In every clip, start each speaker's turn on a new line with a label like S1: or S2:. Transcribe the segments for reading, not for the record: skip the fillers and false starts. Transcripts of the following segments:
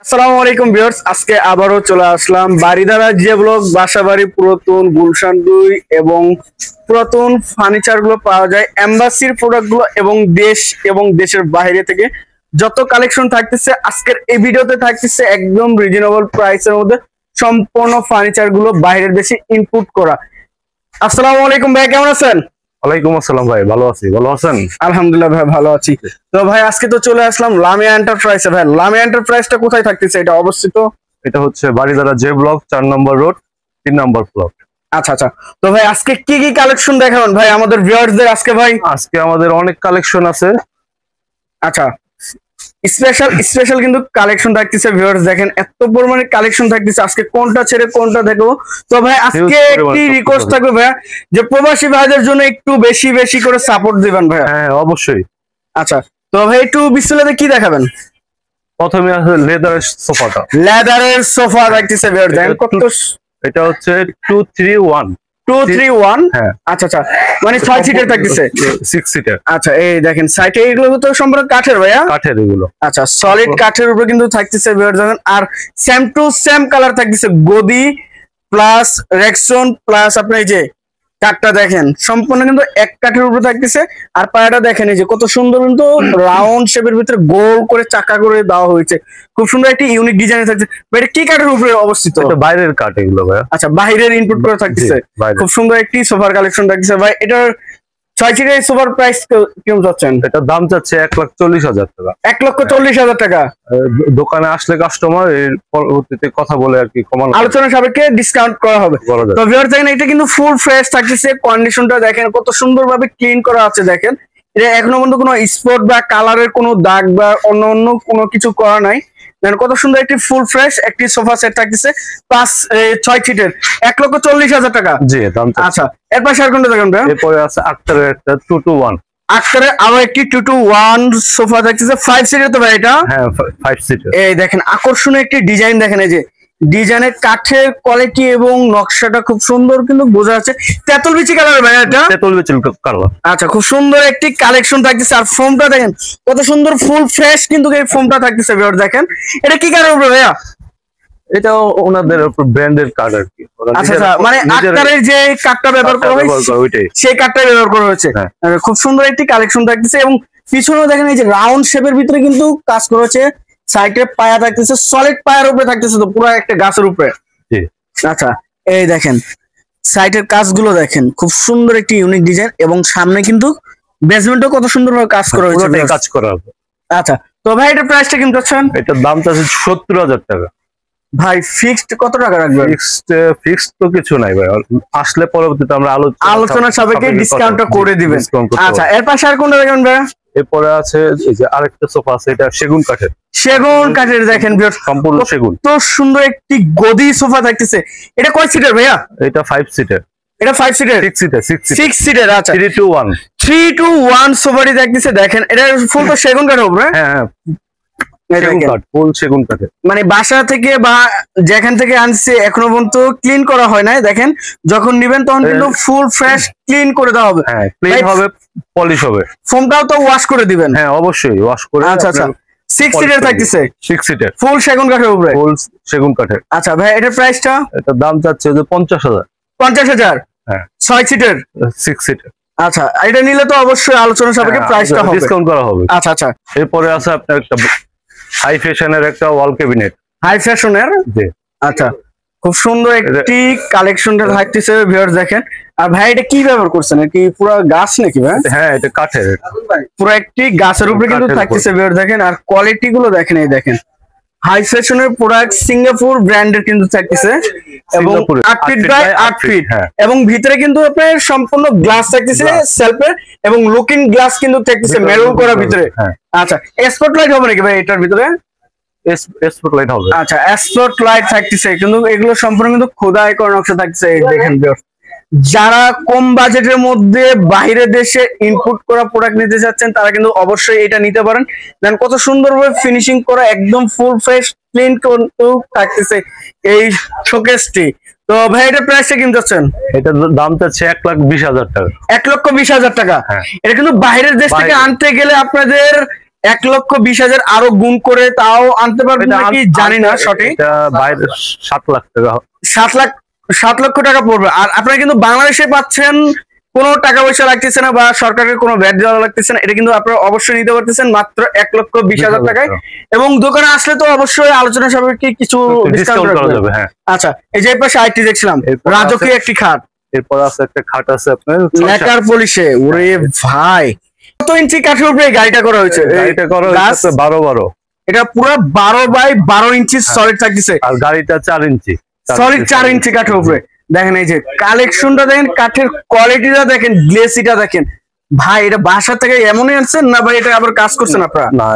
S1: আসসালামু আলাইকুম ভিউয়ার্স, আজকে আবারও চলে আসলাম বাড়িধারা যে ব্লগ। বাসাবাড়ি, পুরাতন গুলশান 2 এবং পুরাতন ফার্নিচার গুলো পাওয়া যায়, এমবাসির প্রোডাক্ট গুলো এবং দেশ এবং দেশের বাইরে থেকে যত কালেকশন থাকতেছে আজকের এই ভিডিওতে থাকতেছে একদম রিজনেবল প্রাইসের মধ্যে সম্পূর্ণ ফার্নিচার গুলো বাইরের দেশে ইনপুট করা। আসসালামু আলাইকুম ভাই, কেমন আছেন?
S2: ওয়ালাইকুম আসসালাম ভাই, ভালো আছি। ভালো আছেন?
S1: আলহামদুলিল্লাহ ভাই, ভালো আছি। তো ভাই আজকে তো চলে আসলাম লামিয়া এন্টারপ্রাইজে। ভাই লামিয়া এন্টারপ্রাইজটা কোথায় থাকতেছে, এটা অবস্থিত?
S2: এটা হচ্ছে বাড়িধারা জে ব্লক 4 নম্বর রোড 3 নম্বর প্লট।
S1: আচ্ছা আচ্ছা। তো ভাই আজকে কি কি কালেকশন দেখাবেন ভাই আমাদের ভিউয়ারদের আজকে? ভাই
S2: আজকে আমাদের অনেক কালেকশন আছে।
S1: আচ্ছা, স্পেশাল স্পেশাল কিন্তু কালেকশন থাকতেছে ভিউয়ার্স, দেখেন এত পরিমাণে কালেকশন থাকতেছে, আজকে কোনটা ছেড়ে কোনটা দেখো। তো ভাই আজকে একটি রিকোয়েস্ট থাকবে ভাই, যে প্রবাসী ভাইদের জন্য একটু বেশি বেশি করে সাপোর্ট দিবেন ভাই।
S2: হ্যাঁ অবশ্যই।
S1: আচ্ছা, তো ভাই একটু বিস্তারিত কি দেখাবেন?
S2: প্রথমে আছে লেদারের সোফাটা।
S1: লেদারের সোফা থাকতেছে ভিউয়ার্স, দেখেন কত।
S2: এটা হচ্ছে 231।
S1: 231।
S2: হ্যাঁ
S1: আচ্ছা আচ্ছা, মানে 6 সিটের থাকতেছে।
S2: 6 সিটার।
S1: আচ্ছা, এই দেখেন সাইটে এগুলো তো সম্পূর্ণ কাঠের ভাইয়া?
S2: কাঠের এগুলো।
S1: আচ্ছা, সলিড কাঠের উপরে কিন্তু থাকতেছে ভিউয়ার্স, দেখেন। আর সেম টু সেম কালার থাকতেছে, গদি প্লাস রেক্সন প্লাস আপনার এই যে কাঠটা দেখেন সম্পূর্ণ কিন্তু এক কাঠের উপরে থাকতেছে। আর পায়াটা দেখেন এই যে কত সুন্দর, কিন্তু রাউন্ড শেপের ভিতরে গোল করে চাকা করে দেওয়া হয়েছে, খুব সুন্দর একটি ইউনিক ডিজাইন থাকছে। এটা কি কাঠের উপরে অবস্থিত?
S2: এটা বাইরের কাঠ এগুলো ভাই।
S1: আচ্ছা, বাইরের ইনপুট করে থাকতেছে। খুব সুন্দর একটি সোফার কালেকশন থাকতেছে ভাই। এটার 6 সিটের সোফার প্রাইস কেমন যাচ্ছেন?
S2: এটার দাম চাচ্ছে 1,40,000 টাকা।
S1: 1,40,000 টাকা।
S2: দোকানে আসলে কাস্টমার এর পরবর্তীতে কথা বলে আর কি কমানো,
S1: আলোচনা সাপেক্ষে ডিসকাউন্ট করা হবে। তো ভিউয়ার্স দেখেন, এটা কিন্তু ফুল ফ্রেশ থাকতেছে, কন্ডিশনটা দেখেন কত সুন্দরভাবে ক্লিন করা আছে। দেখেন এটা এখনো পর্যন্ত কোনো স্পট বা কালারের কোনো দাগ বা অন্য অন্য কোনো কিছু করা নাই। দেখেন কত সুন্দর একটি ফুল ফ্রেশ একটি সোফা সেট থাকতেছে, প্লাস 6 সিটের 1,40,000 টাকা।
S2: জি দাম।
S1: আচ্ছা, এর পাশে আর কোনটা দেখেন?
S2: এরপরে আছে আক্তারের একটা 221।
S1: আক্তারের আরো একটি 221 সোফা থাকতেছে, 5 সিটের তো ভাই এটা?
S2: হ্যাঁ 5 সিটার।
S1: এই দেখেন আকর্ষণীয় একটি ডিজাইন, দেখেন এই যে ডিজাইনের কাঠের কোয়ালিটি এবং নকশাটা খুব সুন্দর, কিন্তু বোঝা যাচ্ছে তেঁতুল বিচি কালার ভাই এটা?
S2: তেঁতুল বিচি কালার।
S1: আচ্ছা, খুব সুন্দর একটি কালেকশন থাকতেছে। আর ফোমটা দেখেন কত সুন্দর ফুল ফ্রেশ কিন্তু এই ফোমটা থাকতেছে ভিউয়ার, দেখেন এটা কি কালার উপরে ভাইয়া?
S2: এটা ওনাদের ব্র্যান্ডের কার্ড আর কি।
S1: আচ্ছা আচ্ছা, মানে আক্তারের যে কাঠটা ব্যবহার করা হয়েছে সেই কাঠটা ব্যবহার করা হয়েছে। খুব সুন্দর একটি কালেকশন থাকতেছে এবং পিছনেও দেখেন এই যে রাউন্ড শেপের ভিতরে কিন্তু কাজ করা হয়েছে। সাইডে পায়া থাকতেছে, সলিড পায়ার উপরে থাকতেছে, তো পুরো একটা গাছের উপরে। আচ্ছা, এই দেখেন সাইডের কাজগুলো দেখেন, খুব সুন্দর একটি ইউনিক ডিজাইন এবং সামনে কিন্তু বেসমেন্টও কত সুন্দরভাবে কাজ করা হয়েছে।
S2: কাজ করা হবে।
S1: আচ্ছা, তো ভাই এটার প্রাইসটা কেমন চাচ্ছেন?
S2: এটার দাম আছে 70,000 টাকা।
S1: ভাই ফিক্সড কত টাকা রাখবেন?
S2: ফিক্সড তো কিছু নাই ভাই, আসলে পরবর্তীতে আমরা
S1: আলোচনা সাপেক্ষে ডিসকাউন্টটা করে দিবেন। আচ্ছা, এর পাশে আর কোনটা দেখেন ভাই?
S2: এরপরে আছে এই যে আরেকটা সোফা আছে, এটা সেগুন কাঠের।
S1: সেগুন কাঠের দেখেন
S2: সম্পূর্ণ সেগুন।
S1: তো সুন্দর একটি গদি সোফা থাকতেছে। এটা কয় সিটার ভাইয়া?
S2: এটা 5 সিটার।
S1: এটা 5 সিটার?
S2: 6 সিটার।
S1: আচ্ছা,
S2: 321
S1: সোফাটি থাকতেছে, দেখেন এটা ফুল তো সেগুন কাঠের উপরে?
S2: হ্যাঁ হ্যাঁ, ফুল সেগুন কাঠের।
S1: মানে বাসা থেকে বা যেখান থেকে আনছে এখনো পর্যন্ত ক্লিন করা হয় না, দেখেন যখন নিবেন তখন কিন্তু ফুল ফ্রেশ ক্লিন করে দেওয়া হবে।
S2: হ্যাঁ ক্লিন হবে, পলিশ হবে।
S1: ফোমটাও তো ওয়াশ করে দিবেন?
S2: হ্যাঁ অবশ্যই ওয়াশ করে।
S1: আচ্ছা আচ্ছা, 6 সিটার থাকতেছে?
S2: 6 সিটার,
S1: ফুল সেগুন কাঠের উপরে?
S2: ফুল সেগুন কাঠের।
S1: আচ্ছা ভাই, এটার প্রাইসটা?
S2: এটার দাম চাচ্ছে যে 50,000।
S1: 50,000?
S2: হ্যাঁ
S1: 6 সিটার?
S2: 6 সিটার।
S1: আচ্ছা, এটা নিলে তো অবশ্যই আলোচনা সাপেক্ষে প্রাইসটা হবে,
S2: ডিসকাউন্ট করা হবে।
S1: আচ্ছা আচ্ছা।
S2: এরপরে আছে আপনার একটা হাই ফ্যাশনের একটা ওয়াল ক্যাবিনেট।
S1: হাই ফ্যাশনের? জি। আচ্ছা, খুব সুন্দর একটি কালেকশনটা থাকতেছে ভিউয়ার্স, দেখেন। আর ভাই এটা কি ব্যবহার করছেন, কি পুরো গাছ নাকি ভাই?
S2: হ্যাঁ এটা কাঠের,
S1: পুরো একটি গাছের উপরে কিন্তু থাকতেছে ভিউয়ার্স, দেখেন। আর কোয়ালিটি গুলো দেখেন, এই দেখেন হাই ফ্যাশনের প্রোডাক্ট, সিঙ্গাপুর ব্র্যান্ডের কিন্তু থাকতেছে এবং 8 ফিট বাই 8 ফিট। এবং ভিতরে কিন্তু আপনার সম্পূর্ণ গ্লাস থাকতেছে সেলফের, এবং লুকিং গ্লাস কিন্তু থাকতেছে মেরুন করা ভিতরে। আচ্ছা, স্পট লাইট হবে নাকি ভাই এটার ভিতরে?
S2: স্পট লাইট হবে।
S1: আচ্ছা, স্পট লাইট থাকতেছে, কিন্তু এগুলো সম্পূর্ণ কিন্তু খোদাই করা নকশা থাকতেছে, দেখেন। যারা কম বাজেটের মধ্যে বাইরে দেশে ইনপুট করা প্রোডাক্ট নিতে চাচ্ছেন তারা কিন্তু অবশ্যই এটা নিতে পারেন। দেন কত সুন্দরভাবে ফিনিশিং করা, একদম ফুল ফ্রেশ ক্লিন থাকতেছে এই শোকেসটি। তো ভাই এটা প্রাইসটা কেমন যাচ্ছেন?
S2: এটার দাম চাচ্ছে 1,20,000 টাকা।
S1: 1,20,000 টাকা? এটা কিন্তু বাইরের দেশ থেকে আনতে গেলে আপনাদের 1,20,000 আরো গুণ করে তাও আনতে পারবেন নাকি জানি না সঠিক।
S2: এটা বাইরে 7 লাখ টাকা,
S1: 7 লক্ষ টাকা পড়বে। আর আপনারা কিন্তু বাংলাদেশে পাচ্ছেন, কোনো টাকা পয়সা লাগতেছে না বা সরকারের কোনো ভ্যাট দেওয়া লাগতেছে না, এটা কিন্তু আপনারা অবশ্যই নিতে পারতেছেন মাত্র 1,20,000 টাকায়। এবং দোকানে আসলে তো অবশ্যই আলোচনা সাপেক্ষে কিছু ডিসকাউন্ট করা যাবে।
S2: হ্যাঁ
S1: আচ্ছা, এই যে পাশে আইটি দেখছিলাম, রাজকীয় একটি খাট,
S2: এরপর আছে একটা খাট আছে আপনার
S1: লেকার পলিশে। ওরে ভাই, কত ইঞ্চি কাঠের উপরে গাড়িটা করা হয়েছে?
S2: গাড়িটা করা হয়েছে 12
S1: এটা পুরো 12 বাই 12 ইঞ্চি সলিড থাকতেছে,
S2: আর গাড়িটা 4 ইঞ্চি
S1: সলিড 4 ইঞ্চি কাঠের উপরে। দেখেন এই যে কালেকশনটা দেখেন, কাঠের কোয়ালিটিটা দেখেন, গ্লেসিটা দেখেন। ভাই এটা বাসা থেকে এমনই আনছেন না ভাই এটা আবার কাজ করছেন আপনারা?
S2: না,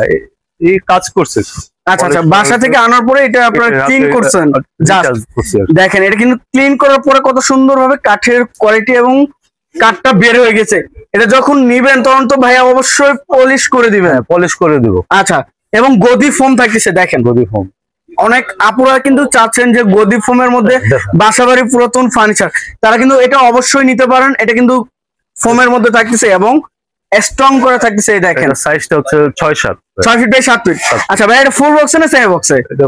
S2: এই কাজ করছে।
S1: আচ্ছা আচ্ছা, বাসা থেকে আনার পরে এটা আপনারা ক্লিন করছেন। দেখেন এটা কিন্তু ক্লিন করার পরে কত সুন্দর ভাবে কাঠের কোয়ালিটি এবং কাঠটা বের হয়ে গেছে। এটা যখন নিবেন তখন তো ভাইয়া অবশ্যই পলিশ করে দিবেন।
S2: পলিশ করে দিব।
S1: আচ্ছা, এবং গদি ফোম থাকতেছে, দেখেন
S2: গদি ফোম।
S1: অনেক আপুরা কিন্তু চাচ্ছেন যে গদি ফোমের মধ্যে বাসাবাড়ি পুরাতন ফার্নিচার, তারা কিন্তু এটা অবশ্যই নিতে পারেন। এটা কিন্তু ফোমের মধ্যে থাকতেছে এবং স্ট্রং করে থাকতেছে। এই দেখেন
S2: সাইজটা হচ্ছে 6-7
S1: ফিট বাই 7 ফিট। আচ্ছা ভাই, এটা ফুল বক্সে না সেমি বক্সে?
S2: এটা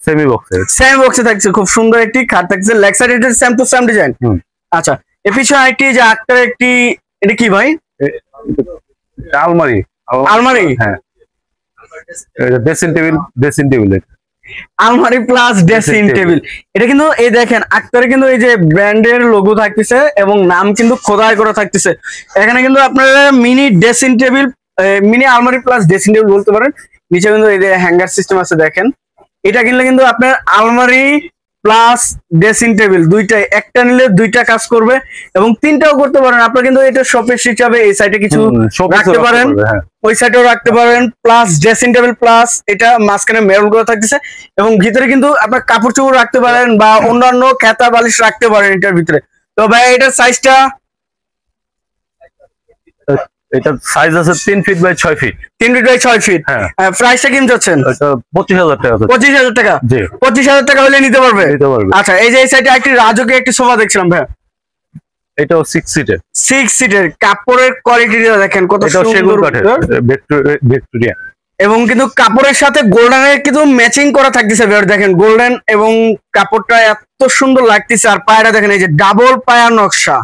S2: সেমি বক্সে।
S1: সেমি বক্সে থাকছে, খুব সুন্দর একটি খাট থাকছে। লেগ সাইড এটা সেম টু সেম ডিজাইন। আচ্ছা, এর পিছনে আরেকটি যে আক্তার একটি, এটা কি ভাই?
S2: আলমারি।
S1: আলমারি,
S2: হ্যাঁ, এটা ড্রেসিং টেবিল
S1: আলমারি প্লাস ড্রেসিং টেবিল। এটা কিন্তু এই দেখেন আক্তারে কিন্তু এই যে ব্র্যান্ডের লোগো থাকতেছে এবং নাম কিন্তু খোদাই করা থাকতেছে। এখানে কিন্তু আপনারা মিনি ড্রেসিং টেবিল, মিনি আলমারি প্লাস ড্রেসিং টেবিল বলতে পারেন। নিচে কিন্তু এই যে হ্যাঙ্গার সিস্টেম আছে। দেখেন এটা কিনলে কিন্তু আপনার আলমারি প্লাস ড্রেসিং টেবিল দুইটাই, একটা নিলে দুইটা কাজ করবে এবং তিনটাও করতে পারেন। আপনারা কিন্তু এটা শোপিস হিসাবে এই সাইডে কিছু রাখতে পারেন, ওই সাইডেও রাখতে পারেন। প্লাস ড্রেসিং টেবিল প্লাস এটা মাঝখানে মেরুন করে থাকতেছে এবং ভিতরে কিন্তু আপনার কাপড় চোপড় রাখতে পারেন বা অন্যান্য খেতা বালিশ রাখতে পারেন এটার ভিতরে। তো ভাই এটার সাইজটা?
S2: এটার সাইজ আছে 3 feet by 6 feet.
S1: 3 feet by 6 feet.
S2: হ্যাঁ,
S1: প্রাইসটা কেমন যাচ্ছেন?
S2: এটা 25,000 টাকা।
S1: 25,000 টাকা?
S2: জি,
S1: 25,000 টাকা হলে নিতে পারবে। আচ্ছা, এই যে এই সাইডে একটি রাজকীয় একটি সোফা দেখছিলাম ভাই,
S2: এটাও 6 সিটের।
S1: 6 সিটের। কাপড়ের কোয়ালিটিটা দেখেন কত সুন্দর,
S2: ভিক্টোরিয়া।
S1: এবং কিন্তু কাপড়ের সাথে গোল্ডেনের কিন্তু ম্যাচিং করা থাকতেছে। দেখেন গোল্ডেন এবং কাপড়টা এত সুন্দর লাগতেছে। আর পায়রা দেখেন, এই যে ডাবল পায়ার নকশা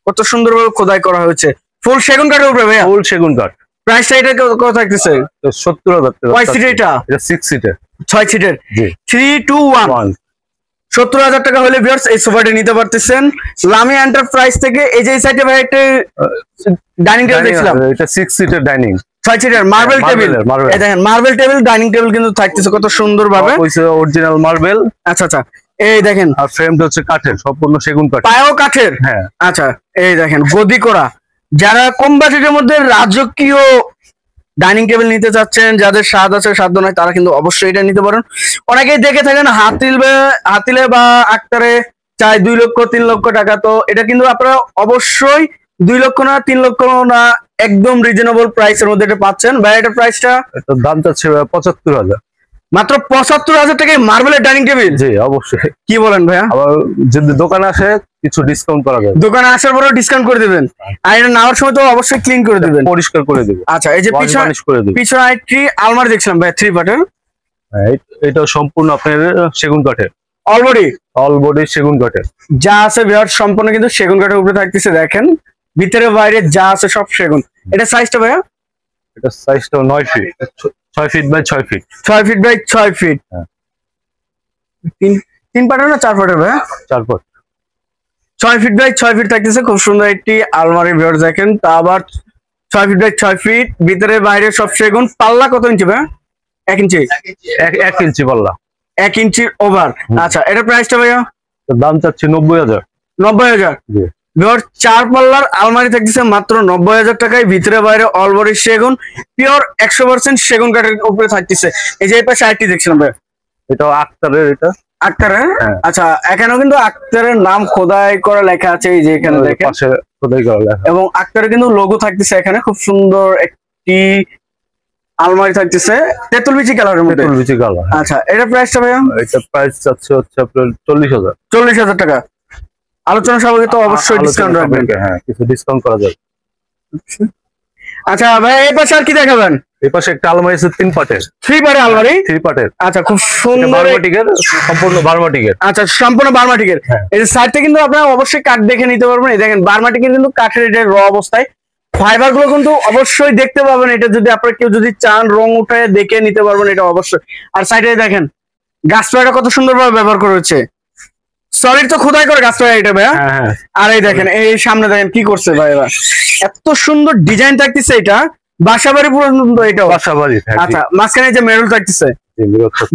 S1: কত সুন্দরভাবে খোদাই করা হয়েছে। ফুল সেগুন কাঠের উপরে ভাইয়া?
S2: ফুল সেগুন কাঠ।
S1: প্রাইসটা এটা কত থাকতেছে?
S2: 70,000 টাকা।
S1: কয় সিটের এটা?
S2: এটা 6 সিটের।
S1: 6 সিটের। 3, 2, 1 70,000 টাকা হলে ভিউয়ার্স এই সোফাটি নিতে পারতেছেন লামি এন্টারপ্রাইজ থেকে। এই যে এই সাইডে ভাই একটা ডাইনিং টেবিল দেখছিলাম,
S2: এটা 6 সিটের ডাইনিং,
S1: 6 সিটের মার্বেল টেবিল। এই দেখেন মার্বেল টেবিল, ডাইনিং টেবিল কিন্তু থাকতেছে কত সুন্দর ভাবে।
S2: Original marble.
S1: আচ্ছা আচ্ছা, এই দেখেন
S2: আর ফ্রেমটা হচ্ছে কাঠের, সম্পূর্ণ সেগুন কাঠ,
S1: পায়াও কাঠের।
S2: হ্যাঁ।
S1: আচ্ছা, এই দেখেন গদি করা। যারা কম বাজেটের মধ্যে রাজকীয় ডাইনিং টেবিল নিতে চাচ্ছেন, যাদের স্বাদ আছে সাধ্য নয়, তারা কিন্তু অবশ্যই এটা নিতে পারেন। অনেকেই দেখে থাকেন হাতিলে বা আক্তারে চাই 2 লক্ষ 3 লক্ষ টাকা। তো এটা কিন্তু আপনারা অবশ্যই 2 লক্ষ না 3 লক্ষ না, একদম রিজনেবল প্রাইসের মধ্যে এটা পাচ্ছেন। ভাই এটার প্রাইসটা?
S2: এটার দাম চাচ্ছে 75,000।
S1: মাত্র 75,000 টাকায় মার্বেলের ডাইনিং টেবিল?
S2: জি অবশ্যই।
S1: কি বলেন ভাইয়া?
S2: আবার যদি দোকানে আসে কিছু ডিসকাউন্ট করা যাবে।
S1: দোকানে আসার পরেও ডিসকাউন্ট করে দিবেন। আর এটা নেওয়ার সময় তো অবশ্যই ক্লিন করে দিবেন,
S2: পরিষ্কার করে দেব।
S1: আচ্ছা, এই যে পিছনে আরেকটি আলমারি দেখছিলাম ভাই 3 পার্টের।
S2: এটা সম্পূর্ণ আপনার সেগুন কাঠের, অল বডি সেগুন কাঠের
S1: যা আছে ভিউয়ার, সম্পূর্ণ কিন্তু সেগুন কাঠের উপরে থাকতেছে। দেখেন ভিতরে বাইরে যা আছে সব সেগুন। এটা সাইজটা ভাইয়া?
S2: এটা সাইজটা 9 feet, 6 feet by 6 feet.
S1: 6 feet by 6 feet. তিন পার্টের না 4 পার্টের ভাইয়া?
S2: 4 পার্ট।
S1: 6 ফিট বাই 6 ফিট থাকতেছে, খুব সুন্দর একটি আলমারি ভিউয়ার। দেখেন তা আবার 6 ফিট বাই 6 ফিট, ভিতরে বাইরে সব সেগুন। পাল্লা কত ইঞ্চি ভাইয়া? 1 ইঞ্চি।
S2: 1 ইঞ্চি পাল্লা,
S1: 1 ইঞ্চি ওভার। আচ্ছা, এটা প্রাইসটা ভাইয়া?
S2: দাম চাচ্ছি 90,000।
S1: 90,000। ভিউয়ার 4 পাল্লার আলমারি থাকতেছে মাত্র 90,000 টাকায়, ভিতরে বাইরে অল বডি সেগুন, পিওর 100% সেগুন কাঠের উপরে থাকতেছে। এই যে এই পাশে আরেকটি দেখছিলাম ভাই,
S2: এটা আক্তারের। এটা
S1: আক্তারের? আচ্ছা, এখানেও কিন্তু আক্তারের নাম খোদাই করা লেখা আছে, এই যে এখানে দেখেন
S2: পাশে খোদাই করা লেখা,
S1: এবং আক্তারের কিন্তু লোগো থাকতেছে এখানে। খুব সুন্দর একটি আলমারি থাকতেছে তেঁতুল বিচি কালারের মধ্যে।
S2: তেঁতুল বিচি কালার।
S1: আচ্ছা, এটা প্রাইসটা ভাইয়া?
S2: এটা প্রাইস হচ্ছে আপনার 40,000।
S1: 40,000 টাকা। আলোচনা সাপেক্ষে তো অবশ্যই ডিসকাউন্ট রাখবেন।
S2: হ্যাঁ, কিছু ডিসকাউন্ট করা যাবে।
S1: আচ্ছা ভাই, এই পাশে আর কি দেখাবেন?
S2: এই পাশে একটা আলমারি আছে 3 পাটের।
S1: 3 পাটের আলমারি।
S2: 3 পাটের।
S1: আচ্ছা খুব সুন্দর,
S2: বার্মাটিকের, সম্পূর্ণ বার্মাটিকের।
S1: আচ্ছা সম্পূর্ণ বার্মাটিকের।
S2: হ্যাঁ।
S1: এই যে সাইডটা কিন্তু আপনারা অবশ্যই কাঠ দেখে নিতে পারবেন। এই দেখেন বার্মাটিকের কিন্তু কাঠের এটা র অবস্থায়, ফাইবার গুলো কিন্তু অবশ্যই দেখতে পাবেন। এটা যদি আপনারা কেউ যদি চান রং উঠায় দেখে নিতে পারবেন এটা অবশ্যই। আর সাইডে দেখেন গাছপালাটা কত সুন্দরভাবে ব্যবহার করা হচ্ছে, সলিড তো খোদাই করে গাছপালা এটা ভাইয়া।
S2: হ্যাঁ।
S1: আর এই দেখেন এই সামনে দেখেন কি করছে ভাই, এবার এত সুন্দর ডিজাইন থাকতেছে এটা, বাসাবাড়ি পুরো সুন্দর এটাও।
S2: বাসাবাড়ি।
S1: আচ্ছা মাঝখানে যে মেরুল থাকতেছে,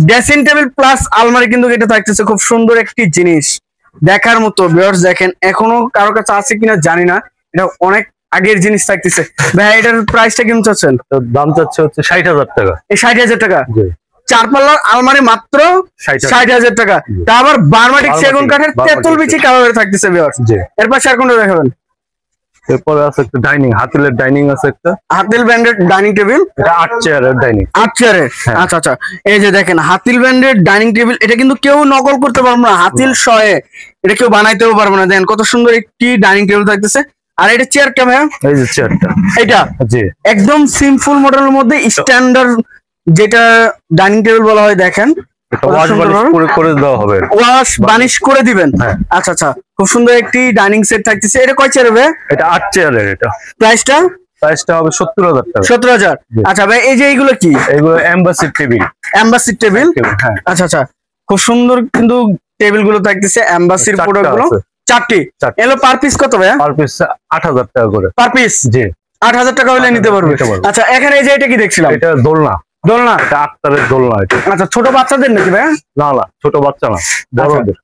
S1: ড্রেসিং টেবিল প্লাস আলমারি কিন্তু এটা থাকতেছে, খুব সুন্দর একটি জিনিস দেখার মতো। ভিউয়ার্স দেখেন এখনো কারো কাছে আছে কিনা জানি না, এটা অনেক আগের জিনিস থাকতেছে। ভাই এটার প্রাইসটা কেমন চাচ্ছেন?
S2: দাম চাচ্ছে হচ্ছে 60,000 টাকা।
S1: এই 60,000 টাকা 4 পাল্লার আলমারি মাত্র 60,000 টাকা। তা আবার বার্মাটিক সেগুন কাঠের তেঁতুল বিচি কাভারে থাকতেছে ভিউয়ার্স। এর পাশে আর কোনটা দেখাবেন?
S2: এরপরে আছে একটা ডাইনিং, হাতিলের ডাইনিং আছে একটা,
S1: হাতিল ব্র্যান্ডের ডাইনিং টেবিল।
S2: এটা 8 চেয়ারের ডাইনিং।
S1: 8 চেয়ারের। আচ্ছা আচ্ছা এই যে দেখেন হাতিল ব্র্যান্ডের ডাইনিং টেবিল, এটা কিন্তু কেউ নকল করতে পারবে না, হাতিল শয়ে এটা কেউ বানাইতেও পারবে না। দেখেন কত সুন্দর একটি ডাইনিং টেবিল থাকতেছে। আর এটা চেয়ারটা ভাইয়া,
S2: এই যে চেয়ারটা,
S1: এটা
S2: জি
S1: একদম সিম্পল মডেলের মধ্যে স্ট্যান্ডার্ড যেটা ডাইনিং টেবিল বলা হয়। দেখেন
S2: ওয়াশ বানিশ করে দেওয়া হবে,
S1: ওয়াশ বানিশ করে দিবেন।
S2: হ্যাঁ।
S1: আচ্ছা আচ্ছা খুব সুন্দর একটি ডাইনিং সেট থাকতেছে। এটা কয় চেয়ার হবে?
S2: এটা 8 চেয়ারের। এটা প্রাইসটা হবে 70,000 টাকা।
S1: 70,000। আচ্ছা ভাই এই যে এইগুলো কি?
S2: এগুলো এমবাসি টেবিল।
S1: Embassy table.
S2: হ্যাঁ।
S1: আচ্ছা আচ্ছা খুব সুন্দর কিন্তু টেবিল গুলো থাকতেছে এমবাসির প্রোডাক্ট গুলো। 4টি। এলো পার পিস কত ভাইয়া?
S2: পার পিস 8,000 টাকা করে।
S1: Per piece?
S2: জি
S1: 8,000 টাকা হলে নিতে পারবে। আচ্ছা এখানে এই যে এটা কি দেখছিলাম?
S2: এটা দোলনা।
S1: দোলনা?
S2: এটা আক্তারের দোলনা এটা।
S1: আচ্ছা ছোট বাচ্চাদের নাকি ভাইয়া?
S2: না না ছোট বাচ্চা না, বড়দের।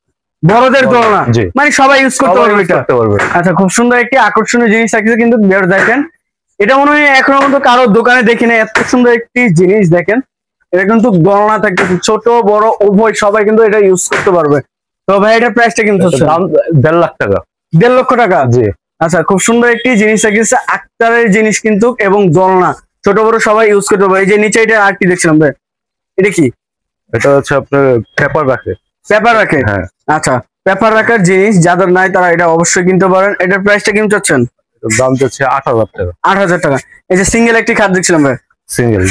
S1: বড়দের দোলনা, মানে সবাই ইউজ করতে পারবে এটা। আচ্ছা খুব সুন্দর একটি আকর্ষণীয় জিনিস থাকছে কিন্তু দেখেন, এটা মনে হয় এখনো পর্যন্ত কারো দোকানে দেখি না, এত সুন্দর একটি জিনিস দেখেন। এটা কিন্তু দোলনা থাকতেছে, ছোট বড় উভয় সবাই কিন্তু এটা ইউজ করতে পারবে। তো ভাই এটার প্রাইসটা কিন্তু
S2: দাম 1.5 লাখ টাকা।
S1: 1.5 লক্ষ টাকা? জি। আচ্ছা খুব সুন্দর একটি জিনিস থাকছে, আক্তারের জিনিস কিন্তু, এবং দোলনা ছোট বড় সবাই ইউজ করতে পারবে। এই যে নিচে এটা আর কি দেখছিলাম ভাই, এটা কি?
S2: এটা হচ্ছে আপনার পেপার রাখে।
S1: পেপার রাখে? হ্যাঁ। আচ্ছা পেপার রাখার জিনিস যাদের নাই তারা এটা অবশ্যই কিনতে পারেন। এটার প্রাইসটা কেমন চাচ্ছেন?
S2: দাম চাচ্ছে 8,000 টাকা।
S1: 8,000 টাকা। এই যে সিঙ্গেল একটি খাট দেখছিলাম ভাই,
S2: সিঙ্গেল,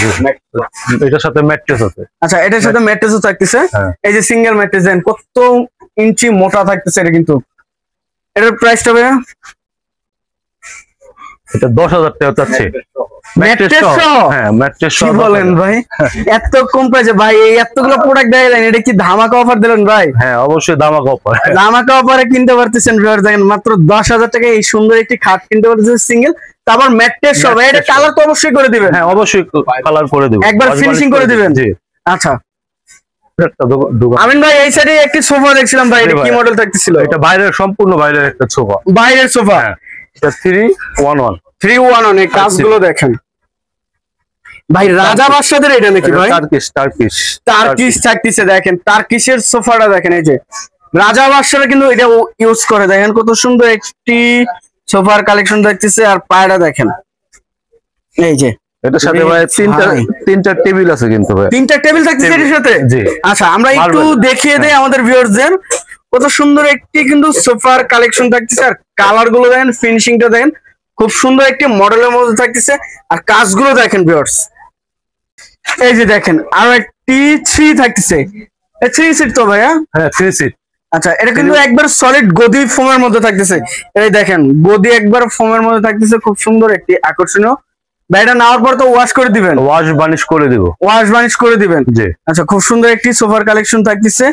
S2: এটার সাথে ম্যাট্রেস আছে।
S1: আচ্ছা এটার সাথে ম্যাট্রেসও থাকতেছে। এই যে সিঙ্গেল ম্যাট্রেস দেন কত ইঞ্চি মোটা থাকতেছে এটা কিন্তু। এটার প্রাইসটা ভাইয়া?
S2: এটা 10,000 টাকা চাচ্ছে।
S1: ম্যাট্রেস সহ? হ্যাঁ ম্যাট্রেস সহ। কি বলেন ভাই, এত কম প্রাইসে ভাই? এই এতগুলো প্রোডাক্ট দেখালেন, এটা কি ধামাকা অফার দিলেন ভাই?
S2: হ্যাঁ অবশ্যই ধামাকা অফার।
S1: ধামাকা অফারে কিনতে পারতেছেন ভিউয়ার, দেখেন মাত্র 10,000 টাকায় এই সুন্দর একটি খাট কিনতে পারতেছেন সিঙ্গেল, তারপর ম্যাট্রেস সহ। এটা কালার তো অবশ্যই করে দিবেন?
S2: হ্যাঁ অবশ্যই কালার করে দেব,
S1: একবার ফিনিশিং করে দিবেন। জি আচ্ছা আমিন ভাই এই সাইডে একটি সোফা দেখছিলাম ভাই, এটা কি মডেল থাকতেছিল?
S2: এটা বাইরের, সম্পূর্ণ বাইরের একটা সোফা।
S1: বাইরের সোফা?
S2: এটা 311।
S1: 311 এই কাজগুলো দেখেন ভাই, রাজা বাদশাদের এটা নাকি ভাই? টার্কিশ থাকতেছে, দেখেন টার্কিশের সোফাটা দেখেন। এই যে রাজা বাদশারা কিন্তু এটা ইউজ করে, দেখেন কত সুন্দর একটি সোফার কালেকশন দেখতেছে। আর পায়রা দেখেন, এই যে
S2: এটার সাথে ভাই তিনটা টেবিল আছে কিন্তু ভাই।
S1: 3টা টেবিল থাকতেছে এর সাথে? জি। আচ্ছা আমরা একটু দেখিয়ে দেই আমাদের ভিউয়ারদের, কত সুন্দর একটি কিন্তু সোফার কালেকশন থাকতেছে। আর কালার গুলো দেখেন, ফিনিশিংটা দেখেন, খুব সুন্দর একটি মডেলের মধ্যে থাকতেছে। আর কাজগুলো দেখেন ভিউয়ার্স, এই যে দেখেন আরো একটি 3 থাকতেছে। 3 সিট তো ভাইয়া? হ্যাঁ 3 সিট। আচ্ছা এটা কিন্তু একবার সলিড গদি ফোমের মধ্যে থাকতেছে। এই দেখেন গদি একবার ফোমের মধ্যে থাকতেছে, খুব সুন্দর একটি আকর্ষণীয়। ভাই এটা নেওয়ার পর তো ওয়াশ করে দিবেন?
S2: ওয়াশ বানিশ করে দিব।
S1: ওয়াশ বানিশ করে দিবেন? জি। আচ্ছা খুব সুন্দর একটি সোফার কালেকশন থাকতেছে।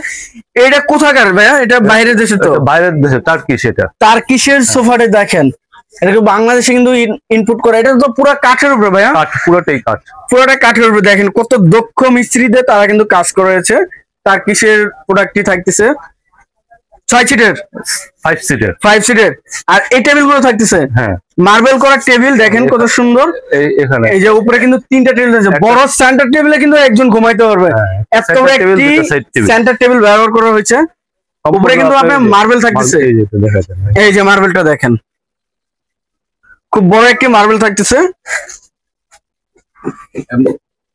S1: এটা কোথাকার ভাইয়া? এটা বাইরের দেশে তো?
S2: বাইরের দেশে, টার্কিশ। এটা
S1: টার্কিশের সোফাটা দেখেন, এটা বাংলাদেশে কিন্তু ইনপুট করা। এটা তো পুরো কাঠের উপরে ভাইয়া?
S2: পুরোটাই কাঠ,
S1: পুরোটা কাঠের উপরে। দেখেন কত দক্ষ মিস্ত্রিদের তারা কিন্তু কাজ করেছে। টার্কিশের প্রোডাক্টটি থাকতেছে 6 সিটের, 5 সিটের। আর এই টেবিল গুলো থাকতেছে মার্বেল করা টেবিল, দেখেন কত সুন্দর। এই যে উপরে কিন্তু 3টা টেবিল আছে, বড় সেন্টার টেবিলে কিন্তু একজন ঘুমাইতে পারবে, এত বড় একটি সেন্টার টেবিল ব্যবহার করা হয়েছে। উপরে কিন্তু আপনার মার্বেল থাকতেছে, এই যে মার্বেলটা দেখেন, খুব বড় একটি মার্বেল থাকতেছে।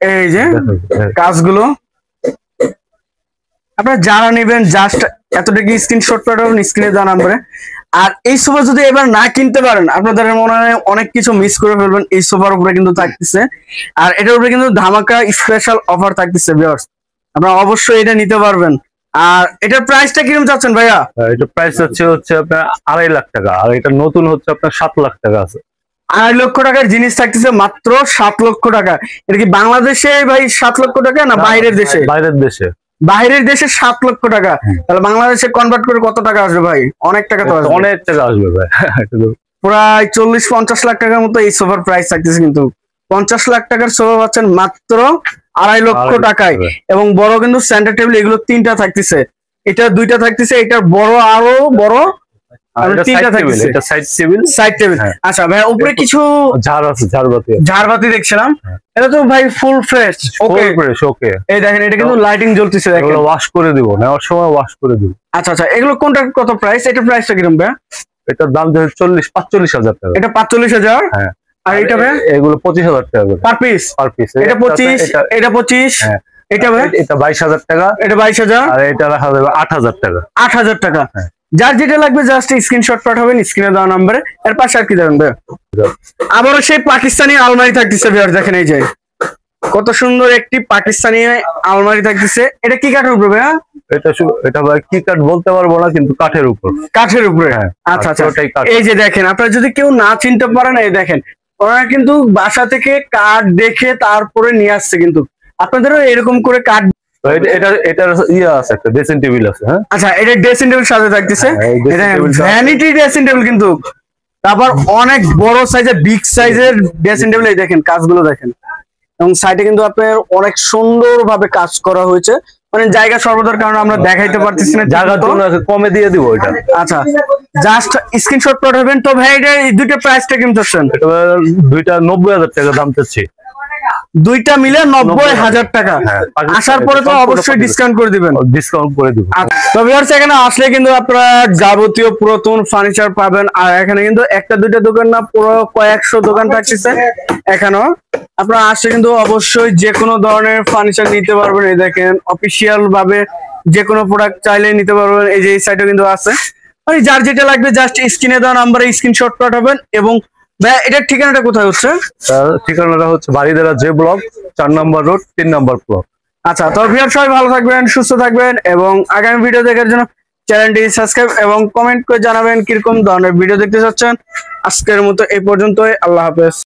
S1: এই যে কাজগুলো আপনারা যারা নেবেন জাস্ট এতটুকু স্ক্রিনশট পাঠাবেন স্ক্রিনে দেওয়া নম্বরে। আর এই সোফা যদি এবার না কিনতে পারেন আপনাদের মনে হয় অনেক কিছু মিস করে ফেলবেন। এই সোফার উপরে কিন্তু থাকতেছে, আর এটার উপরে কিন্তু ধামাকা স্পেশাল অফার থাকতেছে ভিউয়ার্স, আপনারা অবশ্যই এটা নিতে পারবেন। আর এটার প্রাইসটা কিরকম চাচ্ছেন ভাইয়া?
S2: এটা প্রাইস হচ্ছে আপনার 2.5 লাখ টাকা, আর এটা নতুন হচ্ছে আপনার 7 লাখ টাকা আছে।
S1: 2.5 লক্ষ টাকার জিনিস থাকতেছে মাত্র 7 লক্ষ টাকা। এটা কি বাংলাদেশে ভাই 7 লক্ষ টাকা না বাইরের দেশে?
S2: বাইরের দেশে।
S1: বাইরের দেশে 7 লক্ষ টাকা, তাহলে বাংলাদেশে কনভার্ট করে কত টাকা আসবে ভাই? অনেক টাকা তো আসবে,
S2: অনেক টাকা আসবে ভাই।
S1: প্রায় 40-50 লাখ টাকার মতো এই সোফার প্রাইস থাকতেছে, কিন্তু 50 লাখ টাকার সোফা পাচ্ছেন মাত্র 2.5 লক্ষ টাকায়। এবং বড় কিন্তু সেন্টার টেবিল এগুলো 3টা থাকতেছে, এটা 2টা থাকতেছে, এটা বড় আরো বড়,
S2: এটা সাইড টেবিল।
S1: Side table. আচ্ছা ভাই উপরে কিছু
S2: ঝাড় আছে,
S1: ঝাড়বাতি দেখছিলাম, এটা তো ভাই ফুল ফ্রেশ। ওকে
S2: ওকে,
S1: এই দেখেন এটা কিন্তু লাইটিং জ্বলতেছে, দেখেন
S2: ওয়াশ করে দিব, নেওয়ার সময় ওয়াশ করে দিব।
S1: আচ্ছা আচ্ছা, এগুলো কোনটা কত প্রাইস? এটা প্রাইসটা কিরকম ভাই?
S2: এটার দাম 45,000 টাকা।
S1: এটা 45,000।
S2: হ্যাঁ।
S1: আর এটা ভাই?
S2: এগুলো 25,000 টাকা
S1: পার পিস। এটা 25, এটা 25, এটা ভাই?
S2: এটা 22,000 টাকা।
S1: এটা 22,000,
S2: আর এটা রাখা যাবে 8,000 টাকা।
S1: 8,000 টাকা। যার যেটা লাগবে জাস্ট স্ক্রিনশট পাঠাবেন স্ক্রিনে দেওয়া নম্বরে। এর পাশে আর কি দেবেন ভাই? আবারও সেই পাকিস্তানি আলমারি থাকতেছে ভিউয়ার, দেখেন এই যে কত সুন্দর একটি পাকিস্তানি আলমারি থাকতেছে। এটা কি কাঠের উপরে ভাই?
S2: এটা ভাই কি কাঠ বলতে পারবো না, কিন্তু কাঠের উপর।
S1: কাঠের উপরে। আচ্ছা আচ্ছা, এই যে দেখেন আপনারা যদি কেউ না চিনতে পারেন, এই দেখেন ওনারা কিন্তু বাসা থেকে কাঠ দেখে তারপরে নিয়ে আসছে, কিন্তু আপনাদেরও এরকম করে কাঠ।
S2: এটার আছে, একটা ড্রেসিং টেবিল আছে। হ্যাঁ
S1: আচ্ছা, এটা ড্রেসিং টেবিল সাথে থাকতেছে, এটা ভ্যানিটি ড্রেসিং টেবিল, কিন্তু তারপর অনেক বড় সাইজের বিগ সাইজের ড্রেসিং টেবিল। এই দেখেন কাজগুলো দেখেন, এবং সাইডে কিন্তু আপনার অনেক সুন্দর ভাবে কাজ করা হয়েছে, মানে জায়গা স্বল্পতার কারণে আমরা দেখাইতে পারতেছি না,
S2: জায়গার জন্য কমে দিয়ে দিব এটা।
S1: আচ্ছা জাস্ট স্ক্রিনশট পাঠাবেন। তো ভাই এটা এই দুইটা প্রাইসটা কেমন চাচ্ছেন?
S2: এটা দুইটা 90,000 টাকা দাম চাচ্ছি।
S1: দুইটা মিলে 90,000 টাকা। আসার পরে তো অবশ্যই ডিসকাউন্ট করে দিবেন।
S2: ডিসকাউন্ট করে দিব।
S1: তো ভিউয়ার্স এখানে আসলে কিন্তু আপনারা যাবতীয় পুরাতন ফার্নিচার পাবেন। আর এখানে কিন্তু একটা দুইটা দোকান না, পুরো কয়েকশো দোকান থাকতেছে এখানেও। আপনারা আসলে কিন্তু অবশ্যই যে কোনো ধরনের ফার্নিচার নিতে পারবেন। এই দেখেন অফিসিয়াল ভাবে যে কোনো প্রোডাক্ট চাইলে নিতে পারবেন। এই যে এই সাইডে কিন্তু আছে, মানে যার যেটা লাগবে জাস্ট স্ক্রিনে দেওয়া নাম্বারে স্ক্রিনশট পাঠাবেন। এবং ভাই এটার ঠিকানাটা কোথায় হচ্ছে?
S2: ঠিকানাটা হচ্ছে বারিধারা জে ব্লক 4 নম্বর রোড 3 নম্বর ব্লক।
S1: আচ্ছা, তো ভিউয়ার সবাই ভালো থাকবেন, সুস্থ থাকবেন, এবং আগামী ভিডিও দেখার জন্য চ্যানেলটি সাবস্ক্রাইব এবং কমেন্ট করে জানাবেন কিরকম ধরনের ভিডিও দেখতে চাচ্ছেন। আজকের মতো এই পর্যন্তই, আল্লাহ হাফেজ।